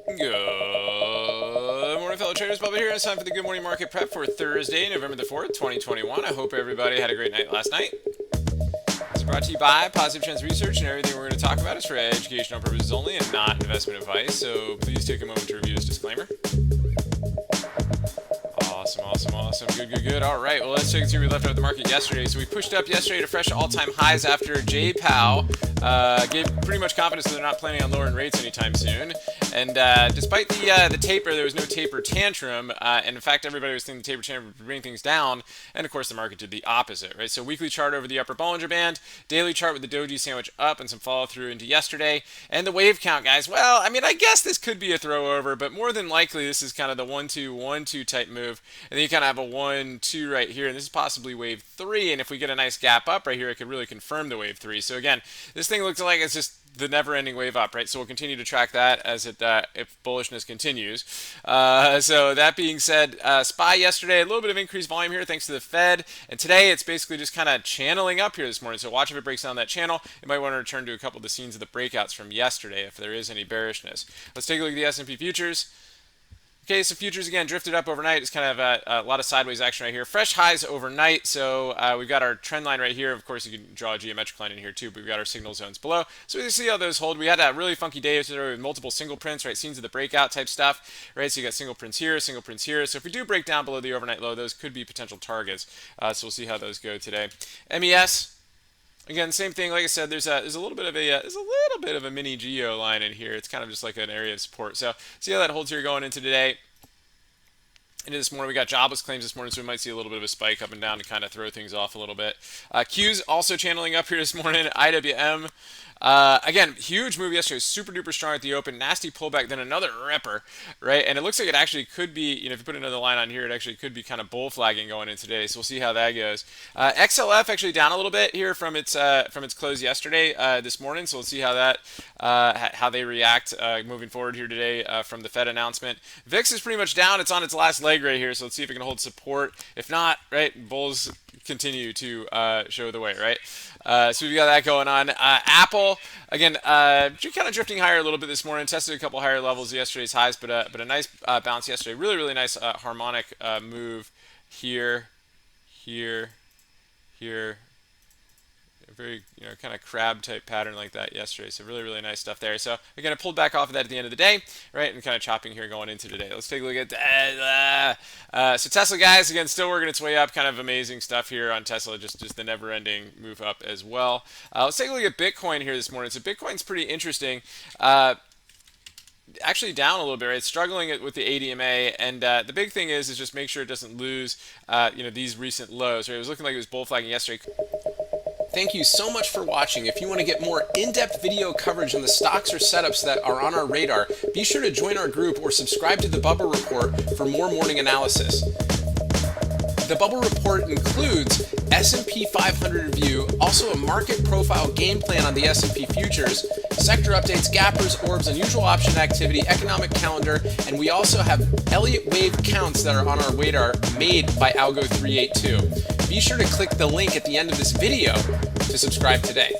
Good morning, fellow traders. Bubba here. It's time for the Good Morning Market Prep for Thursday, November the 4th, 2021. I hope everybody had a great night last night. It's brought to you by Positive Trends Research, and everything we're going to talk about is for educational purposes only and not investment advice, so please take a moment to review this disclaimer. Awesome. Good. All right, well, let's check and see where we left out the market yesterday. So we pushed up yesterday to fresh all-time highs after JPOW gave pretty much confidence that they're not planning on lowering rates anytime soon. And despite the taper, there was no taper tantrum. And in fact, everybody was thinking the taper tantrum would bring things down. And of course, the market did the opposite, right? So weekly chart over the upper Bollinger Band, daily chart with the doji sandwich up and some follow through into yesterday. And the wave count, guys. Well, I mean, I guess this could be a throw over, but more than likely, this is kind of the 1-2-1-2 type move. And then you kind of have a 1-2 right here, and this is possibly wave 3. And if we get a nice gap up right here, it could really confirm the wave 3. So again, this thing looks like it's just the never-ending wave up, right? So we'll continue to track that as it if bullishness continues. So that being said, SPY yesterday, a little bit of increased volume here thanks to the Fed, and today it's basically just kind of channeling up here this morning. So watch if it breaks down that channel. You might want to return to a couple of the scenes of the breakouts from yesterday if there is any bearishness. Let's take a look at the S&P futures. Okay, so futures again drifted up overnight. It's kind of a lot of sideways action right here. Fresh highs overnight. So we've got our trend line right here. Of course, you can draw a geometric line in here too, but we've got our signal zones below. So we see how those hold. We had a really funky day yesterday with multiple single prints, right? Scenes of the breakout type stuff, right? So you got single prints here, single prints here. So if we do break down below the overnight low, those could be potential targets. So we'll see how those go today. MES. Again, same thing. Like I said, there's a little bit of a mini geo line in here. It's kind of just like an area of support. So see how that holds here going into today. Into this morning, we got jobless claims this morning, so we might see a little bit of a spike up and down to kind of throw things off a little bit. Q's also channeling up here this morning. IWM. Again, huge move yesterday, super duper strong at the open, nasty pullback, then another ripper, right? And it looks like it actually could be, if you put another line on here, it actually could be kind of bull flagging going in today. So we'll see how that goes. XLF actually down a little bit here from its close yesterday, this morning. So we'll see how that how they react moving forward here today from the Fed announcement. VIX is pretty much down. It's on its last leg right here. So let's see if it can hold support. If not, right, bulls continue to show the way, right? So we've got that going on. Apple, again, kind of drifting higher a little bit this morning. Tested a couple higher levels yesterday's highs, but a nice bounce yesterday. Really nice harmonic move here. A very kind of crab type pattern like that yesterday. So really nice stuff there. So again, I pulled back off of that at the end of the day, right, and kind of chopping here going into today. Let's take a look at so Tesla, guys, again, still working its way up. Kind of amazing stuff here on Tesla, just the never-ending move up as well. Let's take a look at Bitcoin here this morning. So Bitcoin's pretty interesting. Actually down a little bit, right? It's struggling with the ADMA, and the big thing is just make sure it doesn't lose these recent lows, right? It was looking like it was bull flagging yesterday. Thank you so much for watching. If you want to get more in-depth video coverage on the stocks or setups that are on our radar, be sure to join our group or subscribe to the Bubba Report for more morning analysis. The Bubble Report includes S&P 500 review, also a market profile game plan on the S&P futures, sector updates, gappers, orbs, unusual option activity, economic calendar, and we also have Elliott wave counts that are on our radar made by Algo 382. Be sure to click the link at the end of this video to subscribe today.